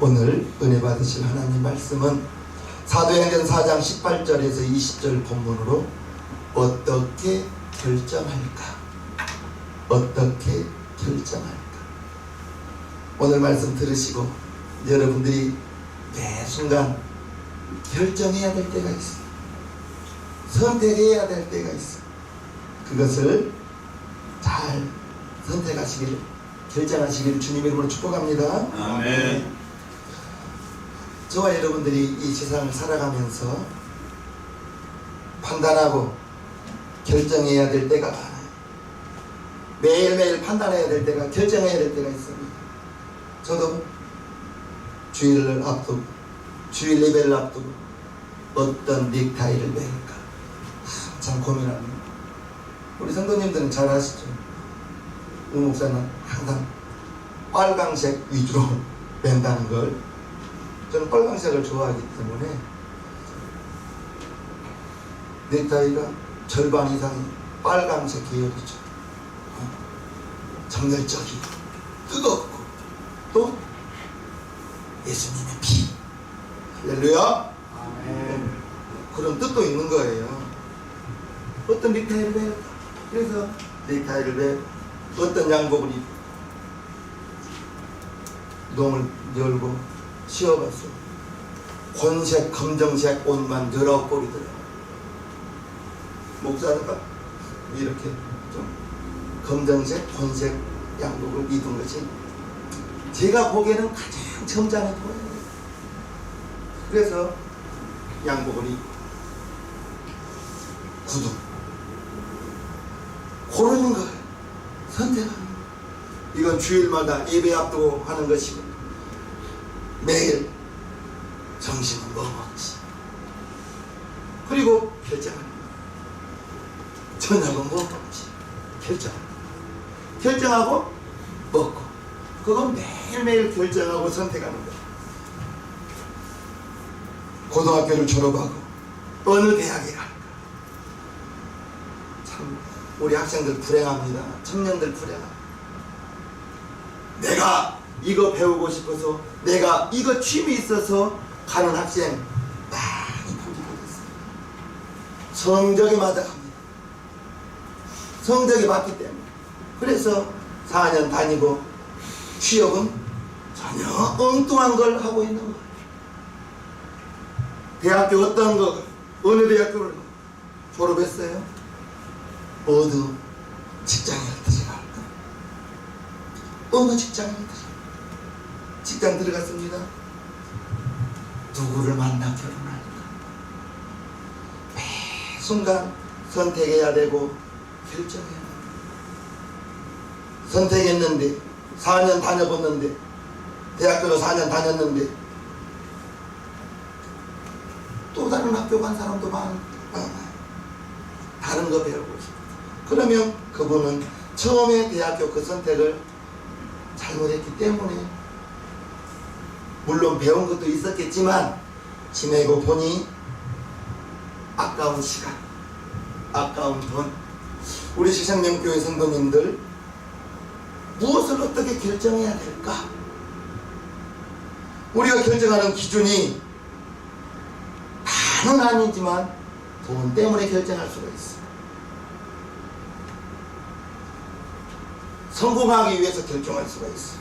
오늘 은혜 받으실 하나님 말씀은 사도행전 4장 18절에서 20절 본문으로 어떻게 결정할까? 어떻게 결정할까? 오늘 말씀 들으시고 여러분들이 매 순간 결정해야 될 때가 있어. 선택해야 될 때가 있어. 그것을 잘 선택하시길, 결정하시길 주님의 이름으로 축복합니다. 아멘. 저와 여러분들이 이 세상을 살아가면서 판단하고 결정해야 될 때가 많아요. 매일매일 판단해야 될 때가, 결정해야 될 때가 있습니다. 저도 주일을 앞두고, 주일 예배를 앞두고 어떤 넥타이를 매일까 참 고민합니다. 우리 성도님들은 잘 아시죠? 우 목사는 항상 빨강색 위주로 맨다는 걸. 저는 빨강색을 좋아하기 때문에 넥타이가 절반 이상이 빨강색 계열이죠. 정열적이고 뜨겁고 또 예수님의 피, 할렐루야. 아멘. 그런 뜻도 있는 거예요. 어떤 넥타이를 매일까? 그래서 넥타이를 매, 어떤 양복을 입고 농을 열고 씌워봤어. 곤색, 검정색 옷만 19벌이더라. 목사가 이렇게 좀 검정색, 곤색 양복을 입은 것이 제가 보기에는 가장 점잖해 보여요. 그래서 양복을 입고 구두 고르는 거예요. 선택하는 거예요. 이건 주일마다 예배 앞두고 하는 것이고 매일 점심은 뭐 먹지? 그리고 결정하는 거예요. 저녁은 뭐 먹지? 결정하고 먹고, 그건 매일매일 결정하고 선택하는 거예요. 고등학교를 졸업하고 어느 대학에 갈까? 참 우리 학생들 불행합니다. 청년들 불행합니다. 내가 이거 배우고 싶어서, 내가 이거 취미 있어서 가는 학생 많이 보게 됐어요. 성적이 맞아갑니다. 성적이 맞기 때문에. 그래서 4년 다니고 취업은 전혀 엉뚱한 걸 하고 있는 거예요. 대학교 어떤 거, 어느 대학교를 졸업했어요? 모두 직장에 들어갈까? 어느 직장에 들어갈까? 직장 들어갔습니다. 누구를 만나 결혼할까? 매 순간 선택해야 되고 결정해야 됩니다. 선택했는데 4년 다녀봤는데, 대학교도 4년 다녔는데 또 다른 학교 간 사람도 많아요. 다른 거 배우고 싶어. 그러면 그분은 처음에 대학교 그 선택을 잘못했기 때문에, 물론 배운 것도 있었겠지만 지내고 보니 아까운 시간, 아까운 돈. 우리 시생명교회 성도님들, 무엇을 어떻게 결정해야 될까? 우리가 결정하는 기준이 다는 아니지만 돈 때문에 결정할 수가 있어. 성공하기 위해서 결정할 수가 있어.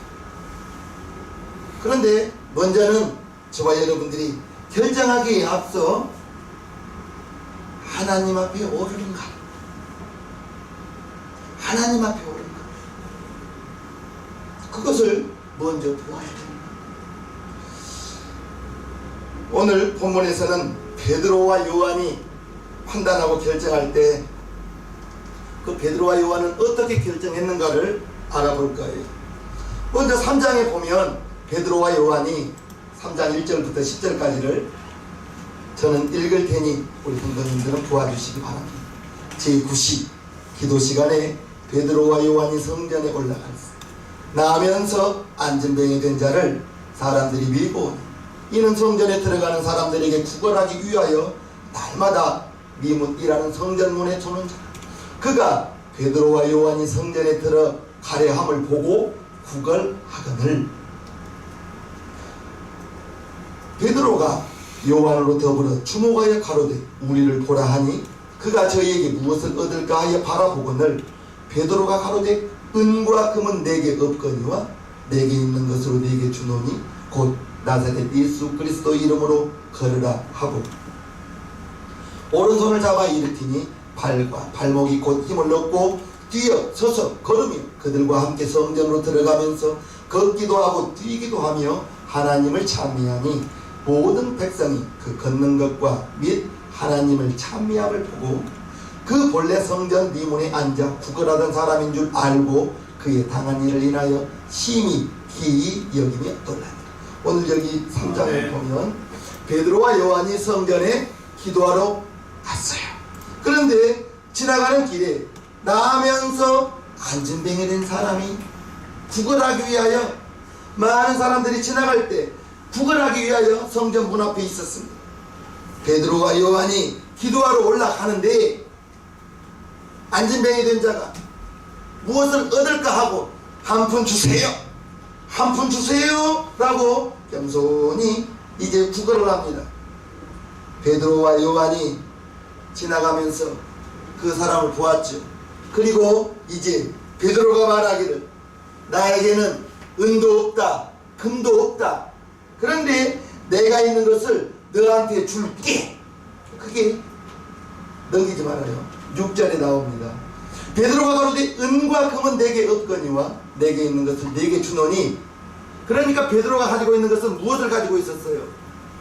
그런데 먼저는 저와 여러분들이 결정하기에 앞서 하나님 앞에 오르는가? 하나님 앞에 오르는가? 그것을 먼저 도와야 됩니다. 오늘 본문에서는 베드로와 요한이 판단하고 결정할 때 그 베드로와 요한은 어떻게 결정했는가를 알아볼 거예요. 먼저 3장에 보면 베드로와 요한이 3장 1절부터 10절까지를 저는 읽을 테니 우리 성도님들은 도와주시기 바랍니다. 제9시 기도 시간에 베드로와 요한이 성전에 올라갔어. 나면서 안전병이 된 자를 사람들이 밀고 오니 이는 성전에 들어가는 사람들에게 구걸하기 위하여 날마다 미문이라는 성전문에 두는 자. 그가 베드로와 요한이 성전에 들어 가려함을 보고 구걸하거늘 베드로가 요한으로 더불어 주목하여 가로되 우리를 보라 하니 그가 저희에게 무엇을 얻을까 하여 바라보거늘 베드로가 가로되 은과 금은 내게 없거니와 내게 있는 것으로 내게 주노니 곧 나사렛 예수 그리스도 이름으로 걸으라 하고 오른손을 잡아 일으키니 발과 발목이 곧 힘을 얻고 뛰어 서서 걸으며 그들과 함께 성전으로 들어가면서 걷기도 하고 뛰기도 하며 하나님을 찬미하니 모든 백성이 그 걷는 것과 및 하나님을 찬미함을 보고 그 본래 성전 미문에 앉아 구걸하던 사람인 줄 알고 그의 당한 일을 인하여 심히 기이 여기며 놀라니라. 오늘 여기 3장을 보면 베드로와 요한이 성전에 기도하러 갔어요. 그런데 지나가는 길에 나면서 안진뱅이 된 사람이 구걸하기 위하여 많은 사람들이 지나갈 때 구걸하기 위하여 성전 문 앞에 있었습니다. 베드로와 요한이 기도하러 올라가는데 안진뱅이 된 자가 무엇을 얻을까 하고 한 푼 주세요, 한 푼 주세요 라고 겸손히 이제 구걸을 합니다. 베드로와 요한이 지나가면서 그 사람을 보았죠. 그리고 이제 베드로가 말하기를 나에게는 은도 없다, 금도 없다. 그런데 내가 있는 것을 너한테 줄게. 그게 넘기지 말아요. 6절에 나옵니다. 베드로가 가로되 은과 금은 내게 없거니와 내게 있는 것을 내게 주노니. 그러니까 베드로가 가지고 있는 것은 무엇을 가지고 있었어요?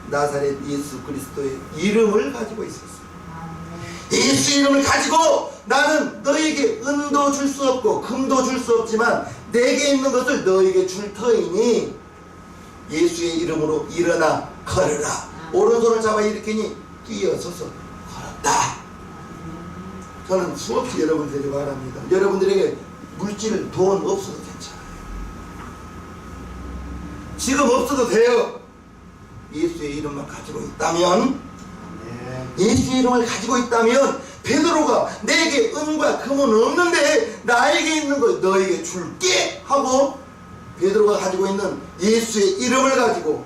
나사렛 예수 그리스도의 이름을 가지고 있었어요. 예수 이름을 가지고 나는 너에게 은도 줄 수 없고 금도 줄 수 없지만 내게 있는 것을 너에게 줄 터이니 예수의 이름으로 일어나 걸으라. 오른손을 잡아 일으키니 뛰어서서 걸었다. 저는 수없이 여러분들에게 말합니다. 여러분들에게 물질, 돈 없어도 괜찮아요. 지금 없어도 돼요. 예수의 이름만 가지고 있다면, 예수의 이름을 가지고 있다면 베드로가 내게 은과 금은 없는데 나에게 있는 걸 너에게 줄게 하고 베드로가 가지고 있는 예수의 이름을 가지고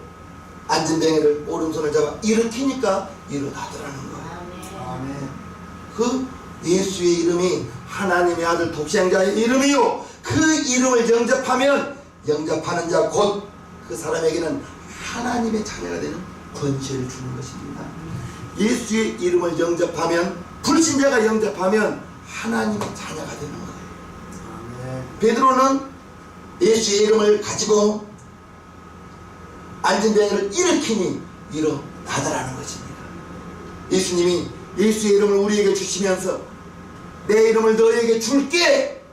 안진뱅이를 오른손을 잡아 일으키니까 일어나더라는 거예요. 그 예수의 이름이 하나님의 아들 독생자의 이름이요, 그 이름을 영접하는 자 곧 그 사람에게는 하나님의 자녀가 되는 권세를 주는 것입니다. 예수의 이름을 영접하면, 불신자가 영접하면 하나님의 자녀가 되는 거예요. 베드로는 예수의 이름을 가지고 안진뱅이를 일으키니 일어나더라는 것입니다. 예수님이 예수의 이름을 우리에게 주시면서 내 이름을 너에게 줄게,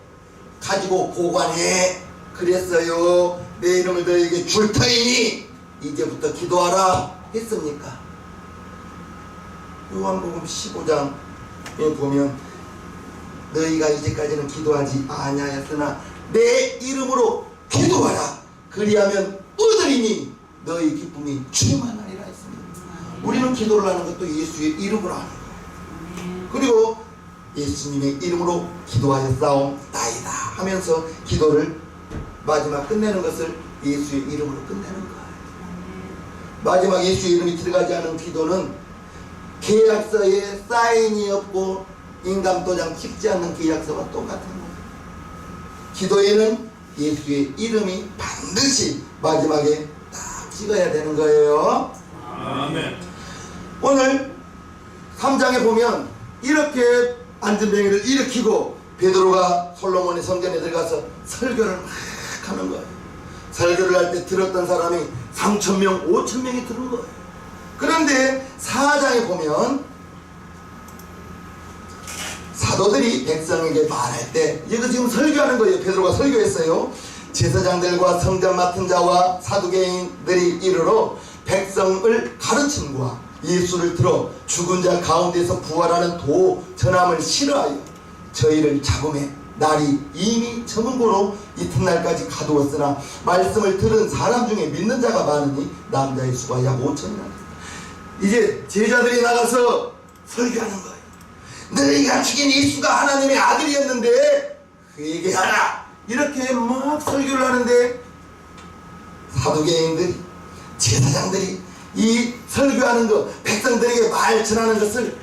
가지고 보관해 그랬어요. 내 이름을 너에게 줄 터이니 이제부터 기도하라 했습니까? 요한복음 15장에 보면 너희가 이제까지는 기도하지 아니하였으나 내 이름으로 기도하라 그리하면 얻으리니 너희 기쁨이 충만하리라 했습니다. 우리는 기도를 하는 것도 예수의 이름으로 하는 거예요. 그리고 예수님의 이름으로 기도하였사옵나이다 하면서 기도를 마지막 끝내는 것을 예수의 이름으로 끝내는 거예요. 마지막 예수의 이름이 들어가지 않은 기도는 계약서에 사인이 없고 인감도장 찍지 않는 계약서와 똑같은 거예요. 기도에는 예수의 이름이 반드시 마지막에 딱 찍어야 되는 거예요. 아멘. 오늘 3장에 보면 이렇게 안진뱅이를 일으키고 베드로가 솔로몬의 성전에 들어가서 설교를 막 하는 거예요. 설교를 할 때 들었던 사람이 3,000명, 5,000명이 들은 거예요. 그런데 4장에 보면 사도들이 백성에게 말할 때, 이거 지금 설교하는 거예요. 베드로가 설교했어요. 제사장들과 성전 맡은 자와 사두개인들이 이르러 백성을 가르침과 예수를 들어 죽은 자 가운데서 부활하는 도 전함을 싫어하여 저희를 잡음에 날이 이미 저문고로 이튿날까지 가두었으나 말씀을 들은 사람 중에 믿는 자가 많으니 남자의 수가 약 5천이나. 이제 제자들이 나가서 설교하는 거예요. 너희가 죽인 예수가 하나님의 아들이었는데 그에게 하라, 이렇게 막 설교를 하는데 사두개인들이, 제사장들이 이 설교하는 거, 백성들에게 말 전하는 것을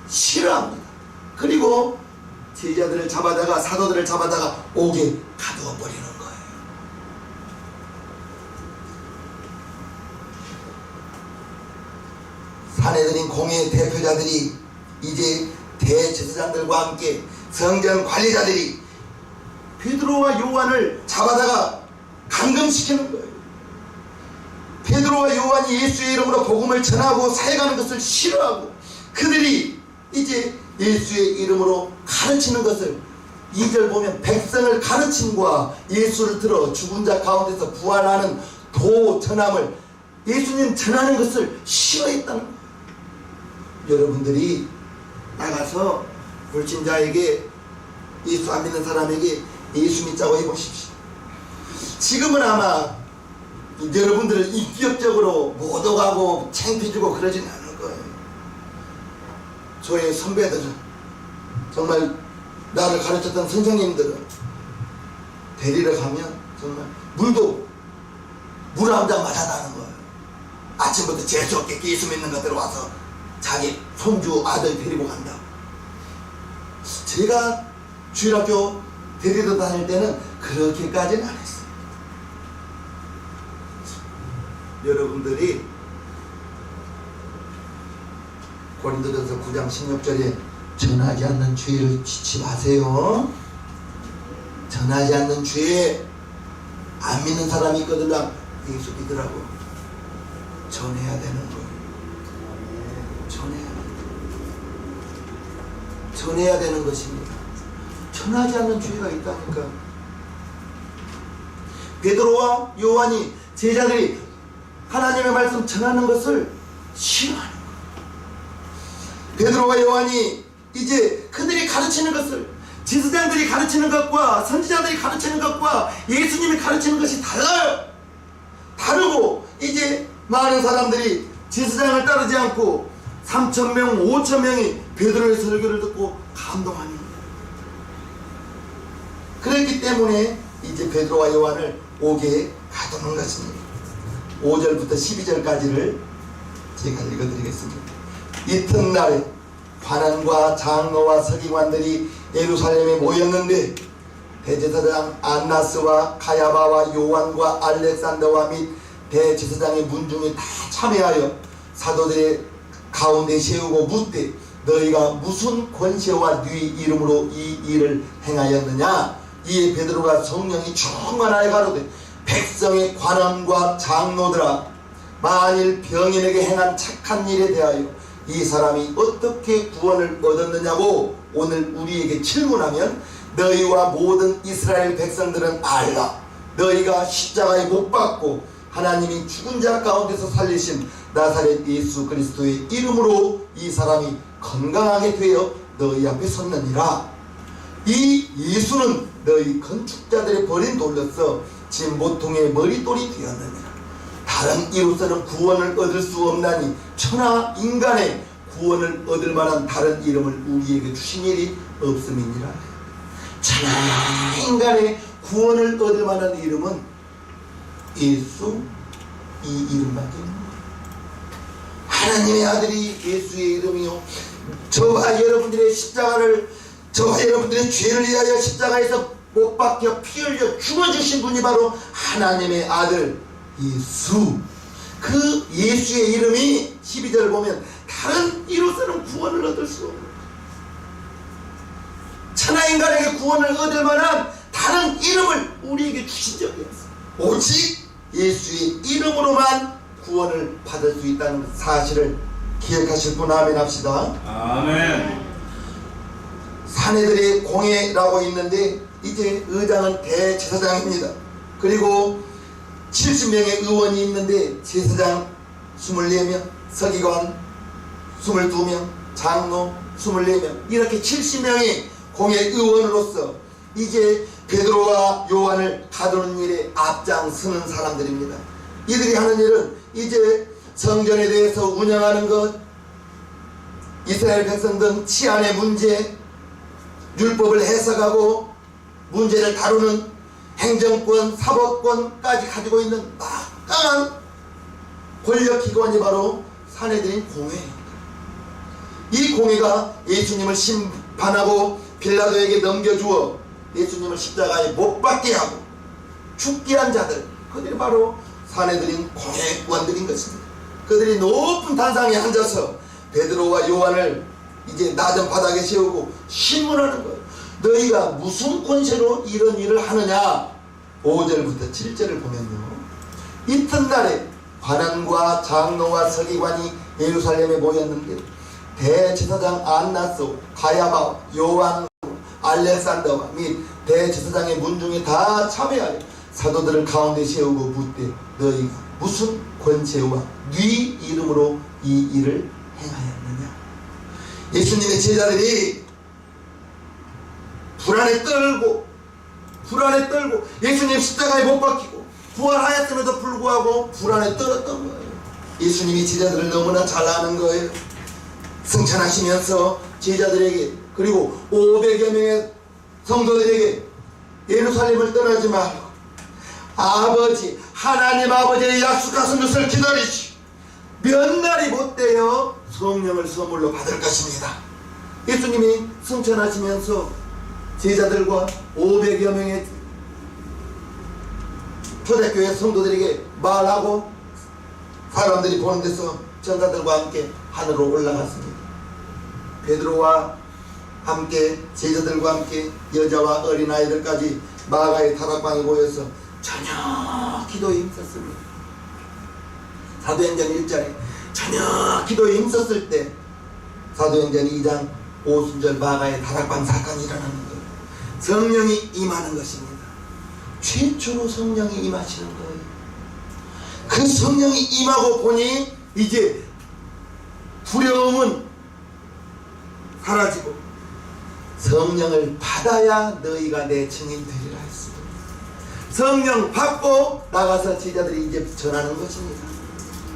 싫어합니다. 그리고 제자들을 잡아다가, 사도들을 잡아다가 옥에 가두어 버리는 거예요. 사내들인 공의 대표자들이 이제 대제사장들과 함께 성전 관리자들이 베드로와 요한을 잡아다가 감금시키는 거예요. 베드로와 요한이 예수의 이름으로 복음을 전하고 사역하는 것을 싫어하고 그들이 이제 예수의 이름으로 가르치는 것을 2절 보면 백성을 가르침과 예수를 들어 죽은 자 가운데서 부활하는 도 전함을 예수님 전하는 것을 싫어했다는 거예요. 여러분들이 나가서 불신자에게, 예수 안 믿는 사람에게 예수 믿자고 해보십시오. 지금은 아마 여러분들을 인격적으로 못 오가고 창피주고 그러지는 않을 거예요. 저의 선배들은, 정말 나를 가르쳤던 선생님들은 데리러 가면 정말 물도 물 한 잔 마셔다는 거예요. 아침부터 재수없게 예수 믿는 것들 와서 자기 손주 아들 데리고 간다. 제가 주일학교 데리러 다닐 때는 그렇게까지는 안 했어요. 여러분들이 고린도전서 9장 16절에 전하지 않는 죄를 짓지 마세요. 전하지 않는 죄에 안 믿는 사람이 있거든요. 예수 믿으라고 전해야 되는 거예요. 전해야 되는 것입니다. 전하지 않는 죄가 있다니까. 베드로와 요한이, 제자들이 하나님의 말씀 전하는 것을 싫어하는 거예요. 베드로와 요한이 이제 그들이 가르치는 것을, 지도자들이 가르치는 것과 선지자들이 가르치는 것과 예수님이 가르치는 것이 달라요. 다르고 이제 많은 사람들이 지도자를 따르지 않고 3,000명, 5,000명이 베드로의 설교를 듣고 감동하는 거예요. 그렇기 때문에 이제 베드로와 요한을 옥에 가두는 것입니다. 5절부터 12절까지를 제가 읽어드리겠습니다. 이튿날에 관원과 장로와 서기관들이 예루살렘에 모였는데 대제사장 안나스와 가야바와 요한과 알렉산더와 및 대제사장의 문중이 다 참여하여 사도들의 가운데 세우고 묻되 너희가 무슨 권세와 네 이름으로 이 일을 행하였느냐. 이에 베드로가 성령이 충만하여 가로되 백성의 관원과 장로들아, 만일 병인에게 행한 착한 일에 대하여 이 사람이 어떻게 구원을 얻었느냐고 오늘 우리에게 질문하면 너희와 모든 이스라엘 백성들은 알라. 너희가 십자가에 못 박고 하나님이 죽은 자 가운데서 살리신 나사렛 예수 그리스도의 이름으로 이 사람이 건강하게 되어 너희 앞에 섰느니라. 이 예수는 너희 건축자들의 버린 돌로서 진보통의 머릿돌이 되었느니라. 다른 이로서는 구원을 얻을 수 없나니 천하 인간의 구원을 얻을 만한 다른 이름을 우리에게 주신 일이 없음이니라. 천하 인간의 구원을 얻을 만한 이름은 예수, 이 이름밖에 없는 거예요. 하나님의 아들이 예수의 이름이요, 저와 여러분들의 십자가를, 저와 여러분들의 죄를 위하여 십자가에서 못 박혀 피 흘려 죽어주신 분이 바로 하나님의 아들 예수. 그 예수의 이름이 12절 보면 다른 이로서는 구원을 얻을 수 없는, 천하인간에게 구원을 얻을 만한 다른 이름을 우리에게 주신 적이 없어요. 오직 예수의 이름으로만 구원을 받을 수 있다는 사실을 기억하실 분 아멘 합시다. 아멘. 사내들의 공회라고 있는데 이제 의장은 대제사장입니다. 그리고 70명의 의원이 있는데 제사장 24명, 서기관 22명, 장로 24명, 이렇게 70명의 공회 의원으로서 이제 베드로와 요한을 가두는 일에 앞장서는 사람들입니다. 이들이 하는 일은 이제 성전에 대해서 운영하는 것, 이스라엘 백성 등 치안의 문제, 율법을 해석하고 문제를 다루는 행정권, 사법권까지 가지고 있는 막강한 권력기관이 바로 사내들인 공회입니다. 이 공회가 예수님을 심판하고 빌라도에게 넘겨주어 예수님을 십자가에 못 박게 하고 죽게 한 자들, 그들이 바로 사내들인 공회관들인 것입니다. 그들이 높은 단상에 앉아서 베드로와 요한을 이제 낮은 바닥에 세우고 신문하는 거예요. 너희가 무슨 권세로 이런 일을 하느냐. 5절부터 7절을 보면요, 이튿날에 관원과 장로와 서기관이 예루살렘에 모였는데 대제사장 안나스, 가야바, 요한, 알렉산더와 및 대제사장의 문중에 다 참여하여 사도들을 가운데 세우고 묻되 너희가 무슨 권세와 네 이름으로 이 일을 행하였느냐. 예수님의 제자들이 불안에 떨고 예수님 십자가에 못 박히고 부활하였음에도 불구하고 불안에 떨었던 거예요. 예수님이 제자들을 너무나 잘 아는 거예요. 승천하시면서 제자들에게 그리고 500여 명의 성도들에게 예루살렘을 떠나지 말고 아버지, 하나님 아버지의 약속하신 것을 기다리시. 몇 날이 못되어 성령을 선물로 받을 것입니다. 예수님이 승천하시면서 제자들과 500여 명의 초대교회 성도들에게 말하고 사람들이 보는 데서 전사들과 함께 하늘로 올라갔습니다. 베드로와 함께 제자들과 함께 여자와 어린아이들까지 마가의 다락방에 모여서 저녁 기도에 힘썼습니다. 사도행전 1장에 저녁 기도에 힘썼을 때 사도행전 2장 50절 마가의 다락방 사건이 일어나는 거예요. 성령이 임하는 것입니다. 최초로 성령이 임하시는 거예요. 그 성령이 임하고 보니 이제 두려움은 사라지고 성령을 받아야 너희가 내 증인 되리라 했습니다. 성령 받고 나가서 제자들이 이제 전하는 것입니다.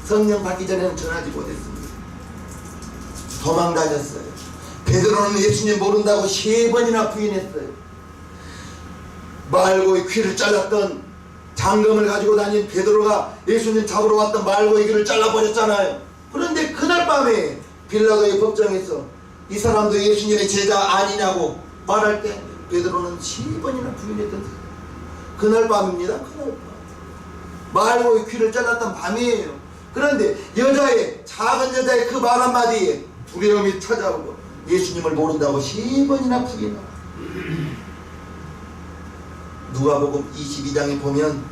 성령 받기 전에는 전하지 못했습니다. 도망다녔어요. 베드로는 예수님 모른다고 3번이나 부인했어요. 말고의 귀를 잘랐던 장검을 가지고 다닌 베드로가 예수님 잡으러 왔던 말고의 귀를 잘라버렸잖아요. 그런데 그날 밤에 빌라도의 법정에서 이 사람도 예수님의 제자 아니냐고 말할 때 베드로는 10번이나 부인했던 거예요. 그날 밤입니다. 그날 밤. 말고의 귀를 잘랐던 밤이에요. 그런데 작은 여자의 그 말 한마디에 두려움이 찾아오고 예수님을 모른다고 10번이나 부인하고. 누가복음 22장에 보면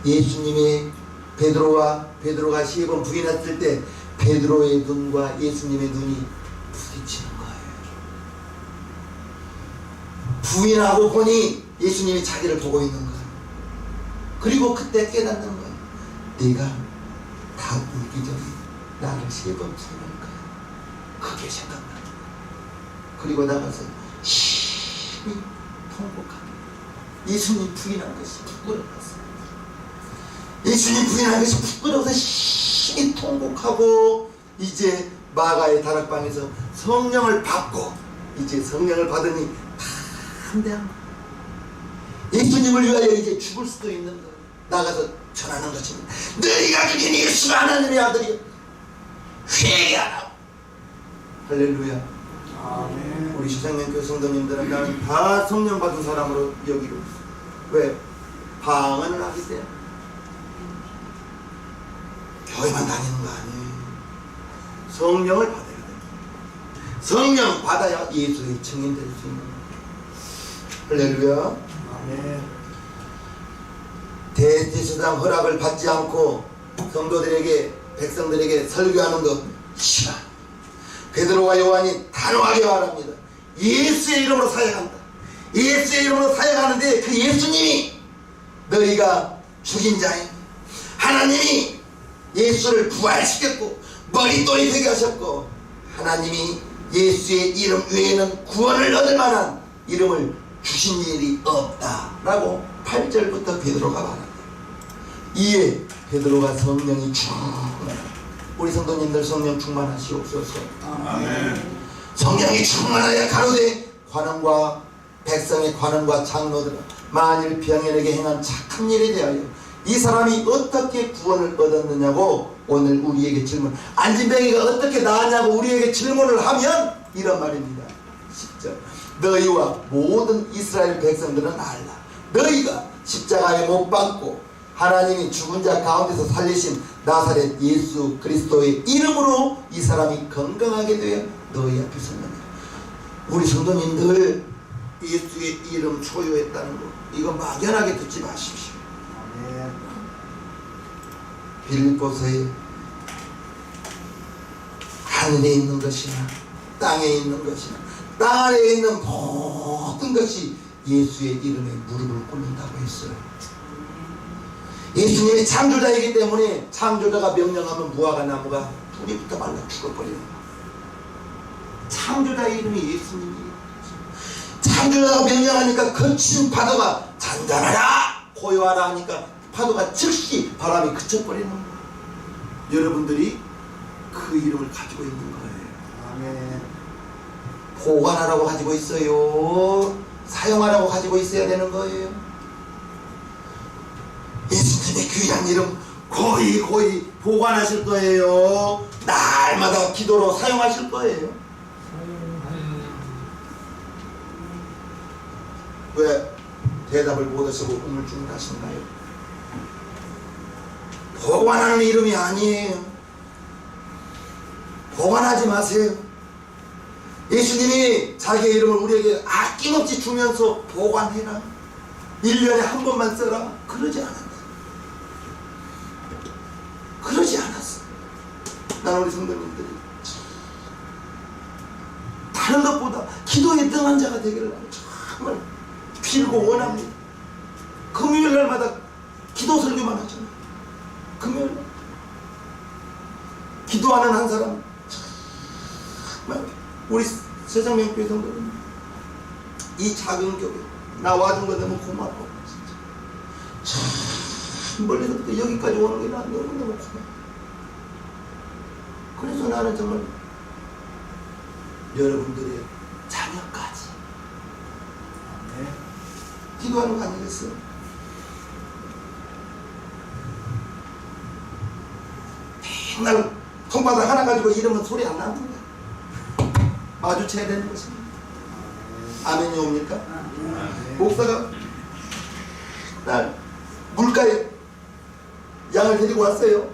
예수님의 베드로가 10번 부인했을 때 베드로의 눈과 예수님의 눈이 부딪히는 거예요. 부인하고 보니 예수님이 자기를 보고 있는 거예요. 그리고 그때 깨닫는 거예요. 네가 다 울기 전에 나를 3번 부인할 거야. 그게 생각나는 거예요. 그리고 나가서 심히 통곡하고 예수님 부인한 것이 부끄러웠어요. 예수님 부인한 것이 부끄러워서 심히 통곡하고 이제 마가의 다락방에서 성령을 받고 이제 성령을 받으니 담대한 거예요. 예수님을 위하여 이제 죽을 수도 있는 거예요. 나가서 전하는 것입니다. 너희가 죽인 예수가 하나님의 아들이여 회개하라. 할렐루야. 아멘. 우리 시생명교 성도님들은 나는 다 성령 받은 사람으로 여기고 있어요. 왜? 방언을 하기 때문에. 교회만 다니는 거 아니에요. 성령을 받아야 돼요. 성령 받아야 예수의 증인 될 수 있는 거예요. 할렐루야. 아멘. 대제사장 허락을 받지 않고 성도들에게 백성들에게 설교하는 것 싫어. 베드로와 요한이 단호하게 말합니다. 예수의 이름으로 사역한다. 예수의 이름으로 사역하는데 그 예수님이 너희가 죽인 자예요. 하나님이 예수를 부활시켰고 머릿돌이 되게 하셨고 하나님이 예수의 이름 외에는 구원을 얻을 만한 이름을 주신 일이 없다라고 8절부터 베드로가 말합니다. 이에 베드로가 성령이 충만하다. 우리 성도님들 성령 충만하시옵소서. 아멘. 성령이 충만하여 가로되 관원과 백성의 관원과 장로들아 만일 병인에게 행한 착한 일에 대하여 이 사람이 어떻게 구원을 얻었느냐고 오늘 우리에게 질문, 안진뱅이가 어떻게 나았냐고 우리에게 질문을 하면 이런 말입니다. 10절, 너희와 모든 이스라엘 백성들은 알라. 너희가 십자가에 못 박고 하나님이 죽은 자 가운데서 살리신 나사렛 예수 그리스도의 이름으로 이 사람이 건강하게 되어 너희 앞에 섰느니라. 우리 성도님들, 예수의 이름 소유했다는 거, 이거 막연하게 듣지 마십시오. 아멘. 빌립보서에 하늘에 있는 것이나 땅에 있는 것이나 땅 아래에 있는 모든 것이 예수의 이름에 무릎을 꿇는다고 했어요. 예수님이 창조자이기 때문에 창조자가 명령하면 무화과 나무가 불이 붙어 말라 죽어버리는 거예요. 창조자의 이름이 예수님이에요. 창조자가 명령하니까 거친 파도가 잔잔하라 고요하라 하니까 파도가 즉시 바람이 그쳐버리는 거예요. 여러분들이 그 이름을 가지고 있는 거예요. 아멘. 보관하라고 가지고 있어요? 사용하라고 가지고 있어야 되는 거예요? 예수님의 귀한 이름 고이 보관하실 거예요? 날마다 기도로 사용하실 거예요? 왜 대답을 못하시고 우물쭈물하신가요? 보관하는 이름이 아니에요. 보관하지 마세요. 예수님이 자기의 이름을 우리에게 아낌없이 주면서 보관해라, 1년에 한 번만 써라, 그러지 않았다. 그러지 않았어. 난 우리 성도님들이 다른 것보다 기도에 등한 자가 되기를 나는 정말 빌고 원합니다. 금요일날마다 기도 설교만 하잖아요. 금요일날 기도하는 한 사람, 정말 우리 세상명교회 성도님, 이 작은 교회 나 와준 거 너무 고마워. 진짜 참 멀리서부터 여기까지 오는 게 나 너무너무 고마워. 그래서 나는 정말 여러분들의 자녀까지 기도하는 거 아니겠어요? 맨날 손바닥 하나 가지고 이러면 소리 안 납니다. 마주쳐야 되는 것입니다. 아멘이 옵니까? 목사가 날 물가에 양을 데리고 왔어요.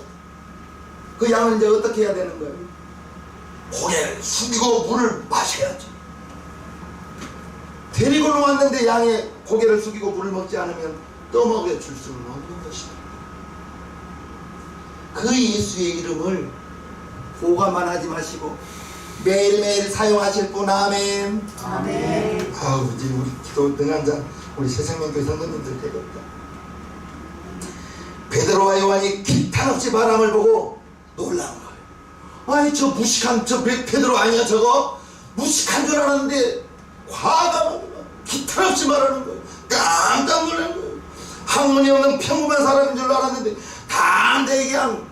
그 양을 이제 어떻게 해야 되는 거예요? 고개를 숙이고 물을 마셔야죠. 데리고는 왔는데 양이 고개를 숙이고 물을 먹지 않으면 떠먹여 줄 수는 없는 것입니다. 그 예수의 이름을 보관만 하지 마시고 매일매일 사용하실 분. 아멘. 아멘. 아우, 이제 우리 기도 등한 자, 우리 새생명교회 성도님들 되겠다. 베드로와 요한이 기탄없이 바람을 보고 놀란 거예요. 아니, 저 무식한 저 베드로 아니야? 저거 무식한 줄 알았는데 과감하게 기탄없이 말하는 거예요. 깜짝 놀란 거예요. 학문이 없는 평범한 사람인 줄 알았는데 담대하게 그냥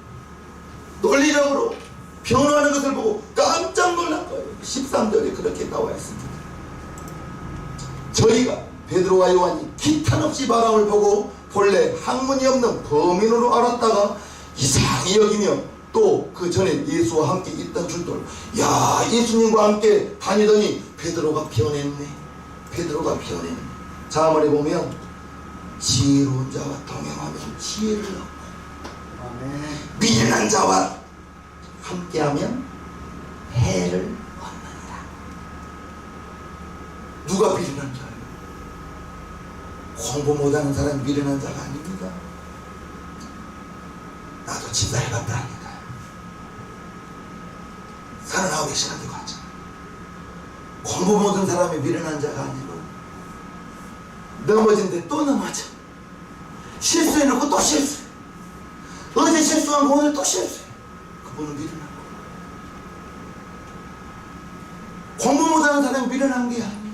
논리적으로 변호하는 것을 보고 깜짝 놀란 거예요. 13절에 그렇게 나와 있습니다. 저희가 베드로와 요한이 기탄없이 바람을 보고 본래 학문이 없는 범인으로 알았다가 이상히 여기며 또 그 전에 예수와 함께 있던 줄도, 야, 예수님과 함께 다니더니 베드로가 변했네. 베드로가 변했네. 자문에 보면 지혜로운 자와 동행하면 지혜를 얻고 아멘. 미련한 자와 함께하면 해를 얻는다. 누가 미련한 자예요? 공부 못하는 사람이 미련한 자가 아닙니다. 나도 집사해봤다니까. 39시간 되고 하잖아. 공부 못한 사람이 미련한 자가 아니고 넘어진데 또 넘어져. 실수해놓고 또 실수해. 어제 실수한 거 오늘 또 실수해. 그분은 미련한 거야. 공부 못하는 사람이 미련한 게 아니에요.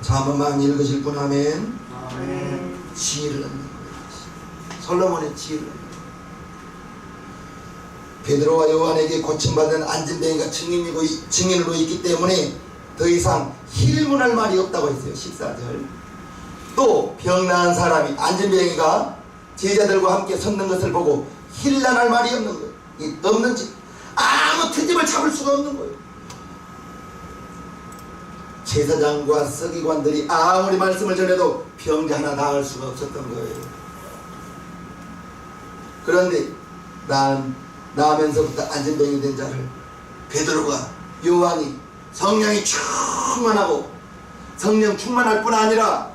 잠깐만 읽으실 분. 아멘. 아멘. 지혜를 얻는 거예요. 솔로몬의 지혜를 얻는 거예요. 베드로와 요한에게 고침받은 안진뱅이가 증인으로 있기 때문에 더 이상 힐문할 말이 없다고 했어요. 14절. 또 병 나은 사람이 안진뱅이가 제자들과 함께 섰는 것을 보고 힐난할 말이 없는 거예요. 없는지 아무 트집을 잡을 수가 없는 거예요. 제사장과 서기관들이 아무리 말씀을 전해도 병자 하나 나을 수가 없었던 거예요. 그런데 나면서부터 안진뱅이 된 자를 베드로가 요한이 성령이 충만하고 성령 충만할 뿐 아니라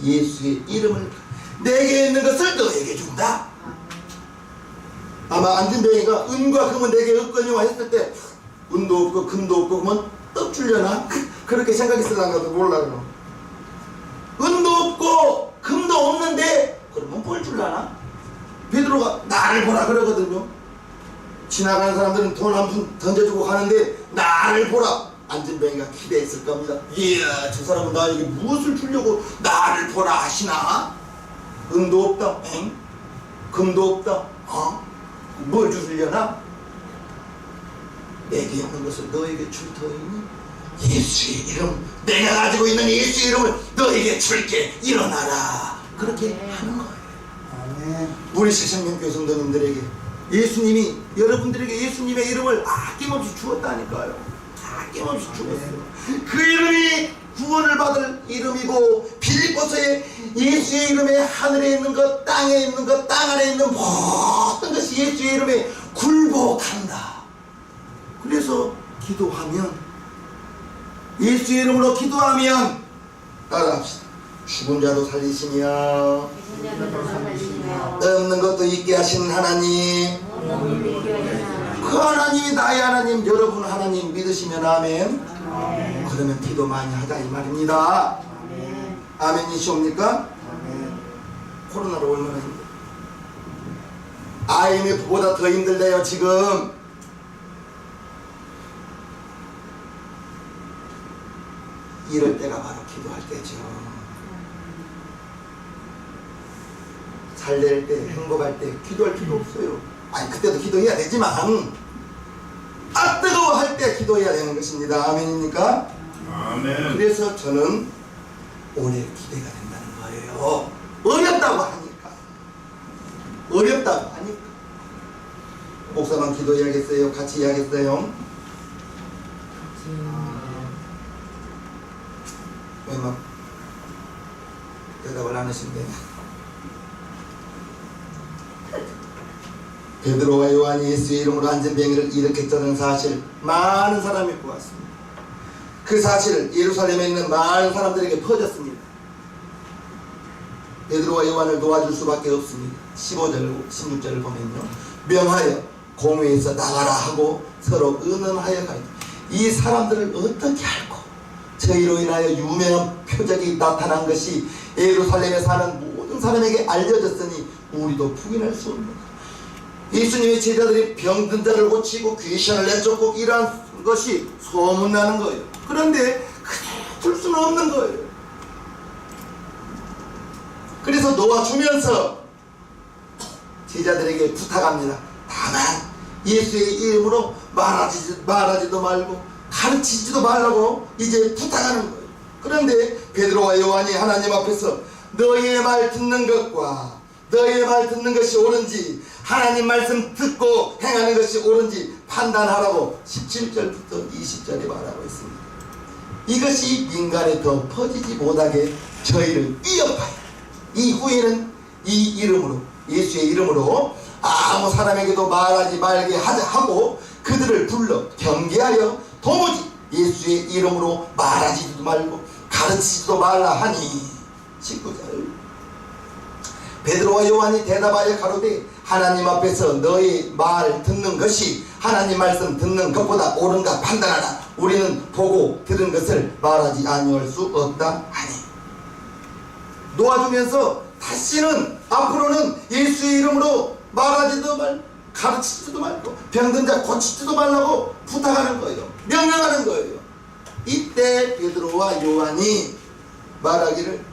예수의 이름을 내게 있는 것을 너에게 준다. 아마 안진뱅이가 은과 금은 내게 없거니와 했을 때 은도 없고 금도 없고 그러면 떡 주려나? 그렇게 생각했을랑가도 몰라요. 은도 없고 금도 없는데 그러면 뭘 줄라나? 베드로가 나를 보라 그러거든요. 지나가는 사람들은 돈 한 푼 던져주고 가는데 나를 보라. 안진뱅이가 기대했을 겁니다. 이야, 저 사람은 나에게 무엇을 주려고 나를 보라 하시나? 은도 없다. 엥? 금도 없다. 뭘 주시려나? 내게 있는 것을 너에게 줄 터이니 예수의 이름, 내가 가지고 있는 예수의 이름을 너에게 줄게. 일어나라. 그렇게 하는 거예요. 아멘. 우리 새생명교회 성도님들에게 예수님이 여러분들에게 예수님의 이름을 아낌없이 주었다니까요. 아낌없이 주었어요. 그 이름이 구원을 받을 이름이고 빌립보서의 예수의 이름에 하늘에 있는 것, 땅에 있는 것, 땅 안에 있는 모든 것이 예수의 이름에 굴복한다. 그래서 기도하면, 예수의 이름으로 기도하면, 따라합시다. 죽은 자도 살리시며 없는 것도 있게 하시는 하나님, 그 하나님이 나의 하나님, 여러분 하나님 믿으시면 아멘. 그러면 기도 많이 하자 이 말입니다. 아멘이시옵니까? 코로나로 얼마나 힘들어. IMF보다 더 힘들대요 지금. 이럴 때가 바로 기도할 때죠. 잘 될 때, 행복할 때 기도할 필요 없어요. 아니 그때도 기도해야 되지만 뜨거워 할 때 기도해야 되는 것입니다. 아멘입니까? 아멘. 그래서 저는 오래 기대가 된다는 거예요. 어렵다고 하니까. 어렵다고 하니까. 목사만 기도해야겠어요? 같이 해야겠어요? 왜 막 대답을 안 하신대? 베드로와 요한이 예수의 이름으로 안진뱅이를 일으켰다는 사실 많은 사람이 보았습니다. 그 사실을 예루살렘에 있는 많은 사람들에게 퍼졌습니다. 베드로와 요한을 도와줄 수밖에 없습니다. 15절, 16절을 보면요. 명하여 공회에서 나가라 하고 서로 의논하여 가니 이 사람들을 어떻게 할꼬? 저희로 인하여 유명한 표적이 나타난 것이 예루살렘에 사는 모든 사람에게 알려졌으니 우리도 부인할 수 없는 것. 예수님의 제자들이 병든 자를 고치고 귀신을 내쫓고 이러한 것이 소문나는 거예요. 그런데 그대로 둘 수는 없는 거예요. 그래서 놓아주면서 제자들에게 부탁합니다. 다만 예수의 이름으로 말하지도 말고 가르치지도 말라고 이제 부탁하는 거예요. 그런데 베드로와 요한이 하나님 앞에서 너희의 말 듣는 것과 너희의 말 듣는 것이 옳은지 하나님 말씀 듣고 행하는 것이 옳은지 판단하라고 17절부터 20절에 말하고 있습니다. 이것이 민간에 더 퍼지지 못하게 저희를 위협하여 이후에는 이 이름으로 예수의 이름으로 아무 사람에게도 말하지 말게 하고 그들을 불러 경계하여 도무지 예수의 이름으로 말하지도 말고 가르치지도 말라 하니 19절 베드로와 요한이 대답하여 가로되 하나님 앞에서 너희 말 듣는 것이 하나님 말씀 듣는 것보다 옳은가 판단하라. 우리는 보고 들은 것을 말하지 아니할 수 없다 하니 놓아주면서 다시는 앞으로는 예수의 이름으로 말하지도 말고 가르치지도 말고 병든 자 고치지도 말라고 부탁하는 거예요. 명령하는 거예요. 이때 베드로와 요한이 말하기를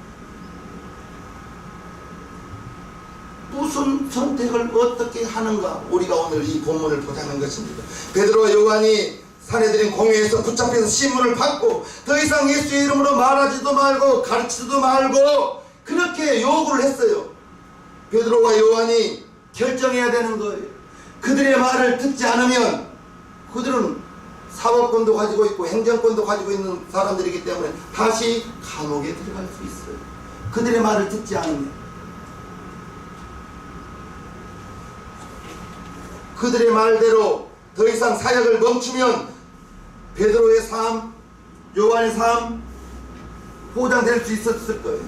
무슨 선택을 어떻게 하는가 우리가 오늘 이 본문을 보자는 것입니다. 베드로와 요한이 사내들인 공회에서 붙잡혀서 신문을 받고 더 이상 예수의 이름으로 말하지도 말고 가르치지도 말고 그렇게 요구를 했어요. 베드로와 요한이 결정해야 되는 거예요. 그들의 말을 듣지 않으면 그들은 사법권도 가지고 있고 행정권도 가지고 있는 사람들이기 때문에 다시 감옥에 들어갈 수 있어요. 그들의 말을 듣지 않으면. 그들의 말대로 더 이상 사역을 멈추면 베드로의 삶, 요한의 삶 보장될 수 있었을 거예요.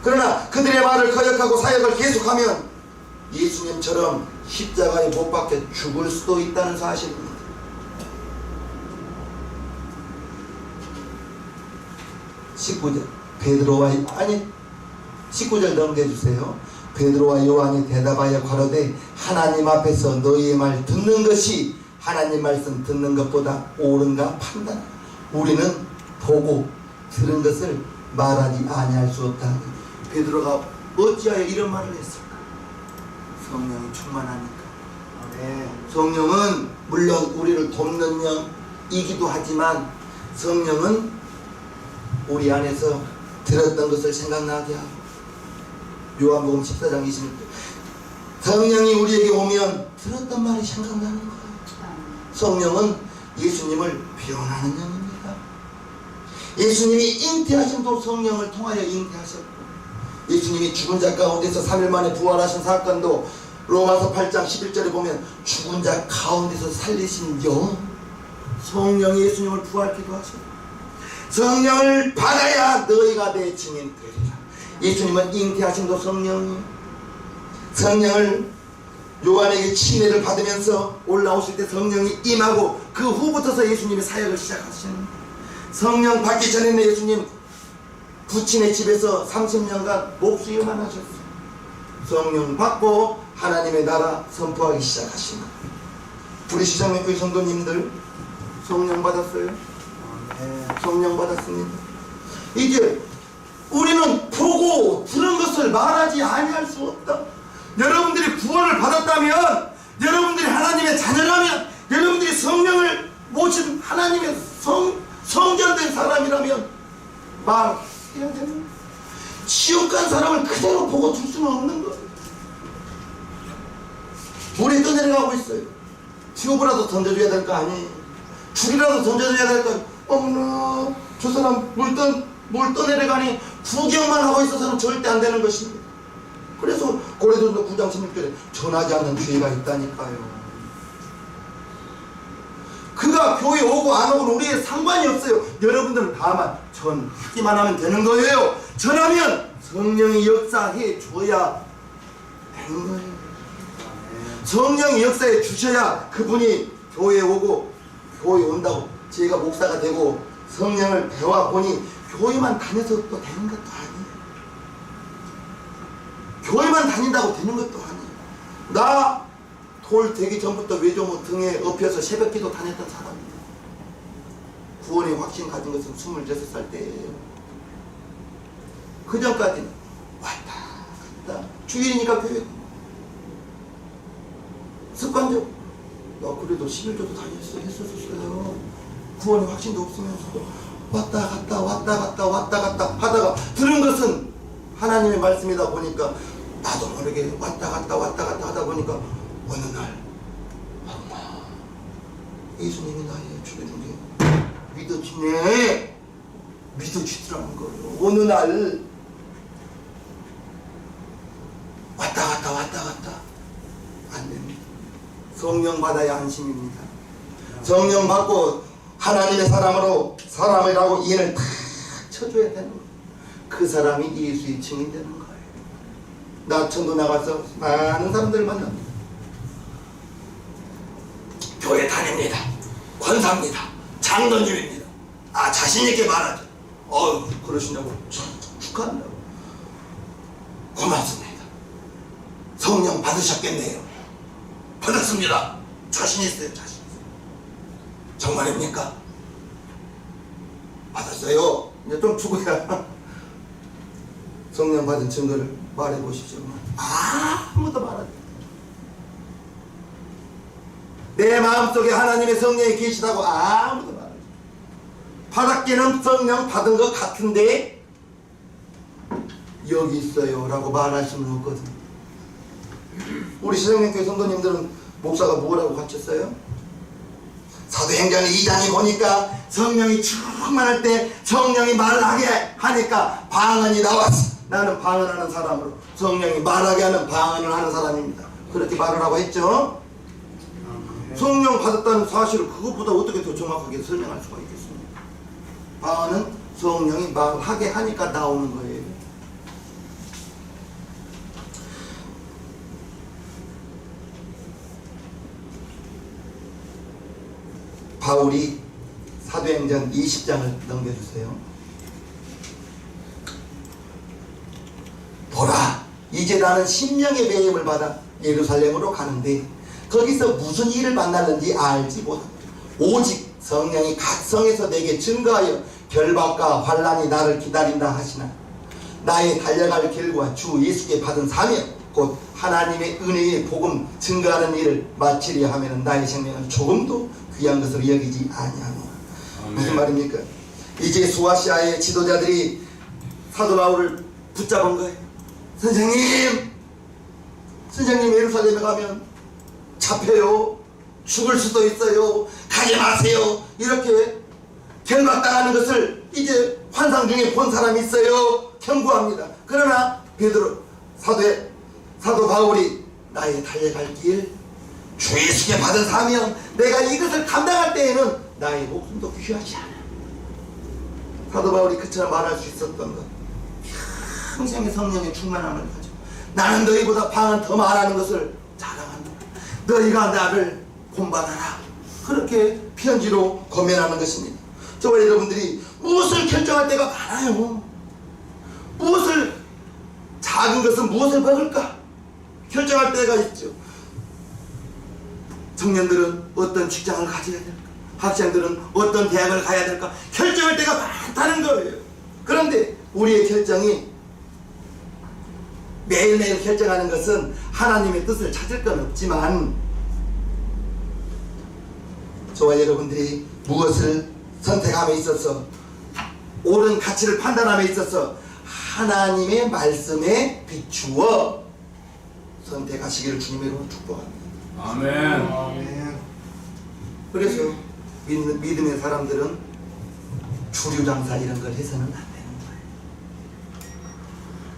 그러나 그들의 말을 거역하고 사역을 계속하면 예수님처럼 십자가에 못 박혀 죽을 수도 있다는 사실입니다. 베드로와 19절 넘겨주세요. 베드로와 요한이 대답하여 가로되 하나님 앞에서 너희의 말 듣는 것이 하나님 말씀 듣는 것보다 옳은가 판단하라. 우리는 보고 들은 것을 말하지 아니할 수 없다. 베드로가 어찌하여 이런 말을 했을까? 성령이 충만하니까. 성령은 물론 우리를 돕는 영이기도 하지만 성령은 우리 안에서 들었던 것을 생각나게 하고 요한복음 14장 26절 성령이 우리에게 오면 들었던 말이 생각나는 거예요. 성령은 예수님을 변하는 영입니다. 예수님이 잉태하심도 성령을 통하여 잉태하셨고 예수님이 죽은 자 가운데서 3일 만에 부활하신 사건도 로마서 8장 11절에 보면 죽은 자 가운데서 살리신 영 성령이 예수님을 부활케도 하셨고 성령을 받아야 너희가 내 증인 되리라. 예수님은 잉태하심도 성령을 요한에게 침례를 받으면서 올라오실 때 성령이 임하고 그 후부터서 예수님이 사역을 시작하시는 성령 받기 전에는 예수님 부친의 집에서 30년간 목수일만 하셨어요. 성령 받고 하나님의 나라 선포하기 시작하시는 우리 시장님교회 성도님들 성령 받았어요? 성령 받았습니다. 이제 우리는 보고 들은 것을 말하지 아니할 수 없다. 여러분들이 구원을 받았다면 여러분들이 하나님의 자녀라면 여러분들이 성령을 모신 하나님의 성전된 사람이라면 말해야 되는 지옥 간 사람을 그대로 보고 둘 수는 없는 거예요. 물에 떠내려가고 있어요. 튜브라도 던져줘야 될 거 아니에요. 죽이라도 던져줘야 될 거 아니에요. 어머나 저 사람 물 떠내려가니 구경만 하고 있어서는 절대 안 되는 것입니다. 그래서 고린도서 9장 16절에 전하지 않는 죄가 있다니까요. 그가 교회 오고 안 오고 우리의 상관이 없어요. 여러분들은 다만 전하기만 하면 되는 거예요. 전하면 성령이 역사해 줘야 되는 거예요. 성령이 역사해 주셔야 그분이 교회에 오고 교회에 온다고 제가 목사가 되고 성령을 배워보니 교회만 다녀서 또 되는 것도 아니에요. 교회만 다닌다고 되는 것도 아니에요. 나 돌 되기 전부터 외조모 등에 엎여서 새벽기도 다녔던 사람이에요. 구원의 확신 가진 것은 26살 때예요. 그 전까지는 왔다 갔다 주일이니까 교회 습관적 그래도 11조도 했었어요. 구원의 확신도 없으면서도 왔다 갔다 하다가 들은 것은 하나님의 말씀이다 보니까 나도 모르게 왔다 갔다 하다 보니까 어느 날 엄마 예수님이 나의 죽여준 게 믿어지더라는 거예요. 어느 날 왔다 갔다 안 됩니다. 성령 받아야 안심입니다. 성령 받고 하나님의 사람이라고 인을 탁 쳐줘야 되는 거예요. 그 사람이 예수의 증인 되는 거예요. 나 천도 나가서 많은 사람들 만납니다. 교회 다닙니다. 권사입니다. 장로님입니다. 자신있게 말하죠. 그러시냐고 축하한다고. 고맙습니다. 성령 받으셨겠네요. 받았습니다. 자신있어요. 정말입니까? 받았어요. 이제 좀 죽어야 성령 받은 증거를 말해보시죠. 아무도 말하지. 내 마음속에 하나님의 성령이 계시다고 아무도 말하지. 받았기는 성령 받은 것 같은데 여기 있어요 라고 말할 수는 없거든. 우리 시장님교회 성도님들은 목사가 뭐라고 가르쳤어요? 사도행전 2장에 보니까 성령이 충만할 때 성령이 말하게 하니까 방언이 나왔어. 나는 방언하는 사람으로 성령이 말하게 하는 방언을 하는 사람입니다. 그렇게 말을 하고 했죠. 성령 받았다는 사실을 그것보다 어떻게 더 정확하게 설명할 수가 있겠습니까? 방언은 성령이 말하게 하니까 나오는 거예요. 바울이 사도행전 20장을 넘겨주세요. 보라, 이제 나는 심령의 배임을 받아 예루살렘으로 가는데 거기서 무슨 일을 만났는지 알지 못한다. 오직 성령이 각 성에서 내게 증거하여 결박과 환난이 나를 기다린다 하시나 나의 달려갈 길과 주 예수께 받은 사명 곧 하나님의 은혜의 복음 증거하는 일을 마치려 하면 나의 생명은 조금도 귀한 것으로 여기지 아니하노라. 무슨 말입니까? 이제 수아시아의 지도자들이 사도 바울을 붙잡은 거예요. 선생님 예루살렘에 가면 잡혀요. 죽을 수도 있어요. 가지 마세요. 이렇게 결박당하는 것을 이제 환상 중에 본 사람이 있어요. 경고합니다. 그러나 베드로 사도 바울이 나의 달려갈 길 주 예수께 받은 사명 내가 이것을 감당할 때에는 나의 목숨도 귀하지 않아. 사도 바울이 그처럼 말할 수 있었던 것, 평생의 성령의 충만함을 가지고 나는 너희보다 방언 더 말하는 것을 자랑한다. 너희가 나를 본받아라. 그렇게 편지로 권면하는 것입니다. 저와 여러분들이 무엇을 결정할 때가 많아요. 무엇을, 작은 것은 무엇을 먹을까 결정할 때가 있죠. 청년들은 어떤 직장을 가져야 될까, 학생들은 어떤 대학을 가야 될까 결정할 때가 많다는 거예요. 그런데 우리의 결정이 매일매일 결정하는 것은 하나님의 뜻을 찾을 건 없지만 저와 여러분들이 무엇을 선택함에 있어서 옳은 가치를 판단함에 있어서 하나님의 말씀에 비추어 선택하시기를 주님의 이름으로 축복합니다. 아멘. 아멘. 그래서 믿음의 사람들은 주류장사 이런 걸 해서는 안 되는 거예요.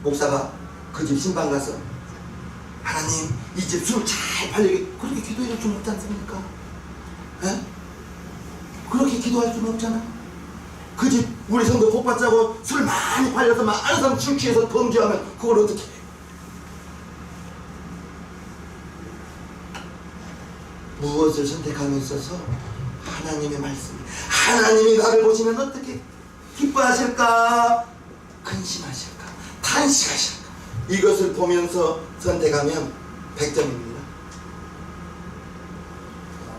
목사가 그 집 신방 가서 하나님 이 집 술 잘 팔리게 그렇게 기도해줄 수는 없지 않습니까? 에? 그렇게 기도할 수는 없잖아. 그 집 우리 성도 복받자고 술 많이 팔려서 많은 사람 술 취해서 범죄하면 그걸 어떻게 해? 무엇을 선택함에 있어서 하나님의 말씀, 하나님이 나를 보시면 어떻게 기뻐하실까, 근심하실까, 탄식하실까, 이것을 보면서 선택하면 100점입니다.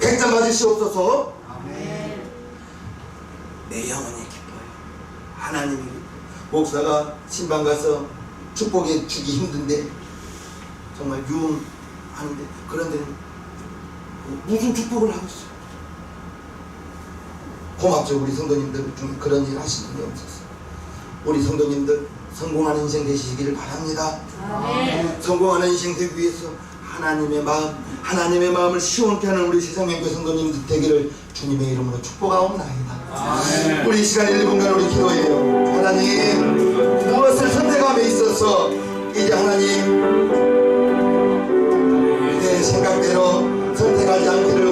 100점 받으시옵소서. 아멘. 내 영혼이 기뻐요. 하나님이 기뻐요. 목사가 신방 가서 축복해 주기 힘든데 정말 유흥하는데 그런 데는 무슨 축복을 하고 있어요. 고맙죠. 우리 성도님들 중에 그런 일 하시는 분이 없었어요. 우리 성도님들 성공하는 인생 되시기를 바랍니다. 아멘. 성공하는 인생 되기 위해서 하나님의 마음을 시원케 하는 우리 세상명교 성도님들 되기를 주님의 이름으로 축복하옵나이다. 아멘. 우리 이 시간 1분간 우리 기도해요. 하나님, 무엇을 선택함에 있어서 이제 하나님 내 생각대로 선택하지 않기를